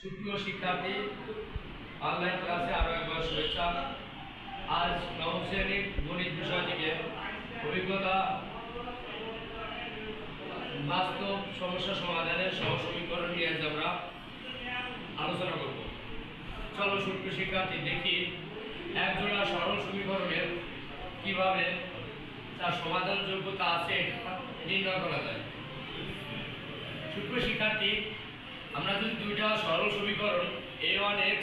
সুপ্রিয় শিক্ষার্থী, অনলাইন ক্লাসে আরো একবার শুভেচ্ছা। আজ নবম শ্রেণীর গণিত বিষয় থেকে অভিজ্ঞতা বাস্তব সমস্যা সমাধানের সহসমীকরণ নিয়ে আজ আমরা আলোচনা করব। চলো সুপ্রিয় শিক্ষার্থী, দেখি একজোড়া সরল সমীকরণের কিভাবে তার সমাধান যোগ্যতা আছে এটা নির্ণয় করা যায়। সুপ্রিয় শিক্ষার্থী, আমরা যদি দুইটা সরল সমীকরণ a1x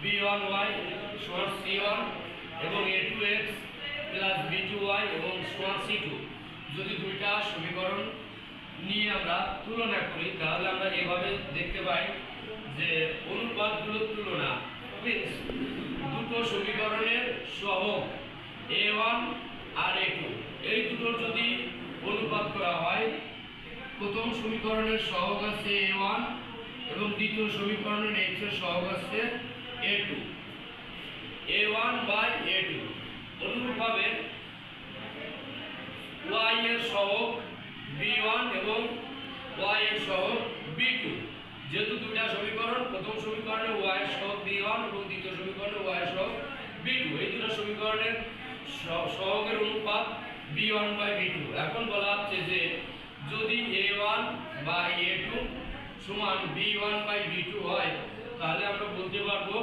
b1y সমান c1 এবং a2x b2y এবং সমান c2 যদি দুইটা সমীকরণ নিয়ে আমরা তুলনা করি, তাহলে আমরা এভাবে দেখতে পাই যে অনুপাতগুলোর তুলনা মিন্স দুটো সমীকরণের সহগ a1 আর a2 এই দুটোর যদি অনুপাত করা হয়, প্রথম সমীকরণের সহগ আছে a1 এবং দ্বিতীয় সমীকরণের x এর সহগ আছে a2 a1 বাই a2। অনুরূপভাবে y এর সহগ b1 এবং y এর সহগ b2, যেহেতু দুইটা সমীকরণ, প্রথম সমীকরণে y এর সহগ b1 এবং দ্বিতীয় সমীকরণে y এর সহগ b2, এই দুটো সমীকরণের সহগের অনুপাত b1 বাই b2। এখন বলা হচ্ছে যে যদি a1 বাই a2 সমান b1 বাই b2 হয়, তাহলে আমরা বলতে পারবো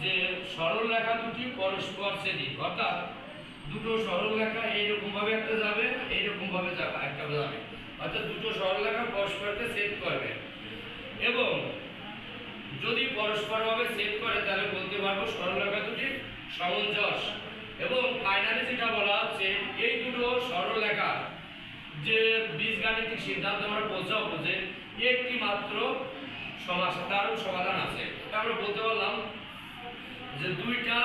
যে সরল রেখা দুটি পরস্পর ছেদি, অর্থাৎ দুটো সরল রেখা এইরকম ভাবে একটা যাবে, এইরকম ভাবে একটা যাবে, অর্থাৎ দুটো সরল রেখা পরস্পরকে ছেদ করবে। এবং যদি পরস্পরভাবে ছেদ করে, তাহলে বলতে পারবো সরল রেখা দুটি সমঞ্জস। এবং ফাইনালি যেটা বলা হচ্ছে, এই দুটো সরল রেখা যে বীজগাণিতিক সিদ্ধান্ত আমরা পৌঁছাবো যে একটি মাত্র সাধারণ সমাধান আছে। আমরা বলতে পারলাম যে দুইটা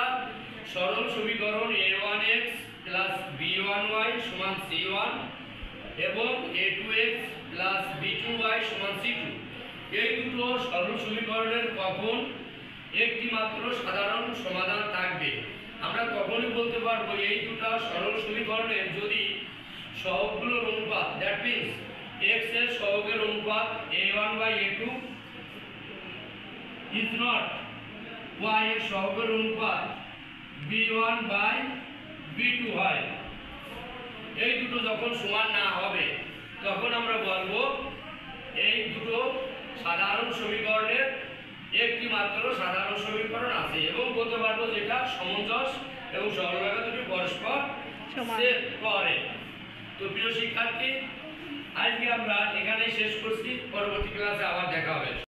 সরল সমীকরণ a1x b1y সমান c1 এবং a2x b2y সমান c2, এই দুটো সরল সমীকরণের কখন একটি মাত্র সাধারণ সমাধান থাকবে। আমরা কখনই বলতে পারবো এই দুটো সরল সমীকরণের যদি সহগগুলোর অনুপাত, দ্যাট মিন্স x এর সহগের অনুপাত a1 by a2 is not y এর সহগের অনুপাত b1 বাই b2 হয়। এই দুটো যখন সমান না হবে, তখন আমরা বলবো এই দুটো সাধারণ সমীকরণের একটি মাত্র সাধারণ সমীকরণ আছে, এবং বলতে পারবো যেটা সমঞ্জস এবং সরল রেখা দুটি পরস্পর ছেদ করে। তো প্রিয় শিক্ষার্থী, আজকে আমরা এখানেই শেষ করছি, পরবর্তী ক্লাসে আবার দেখা হবে।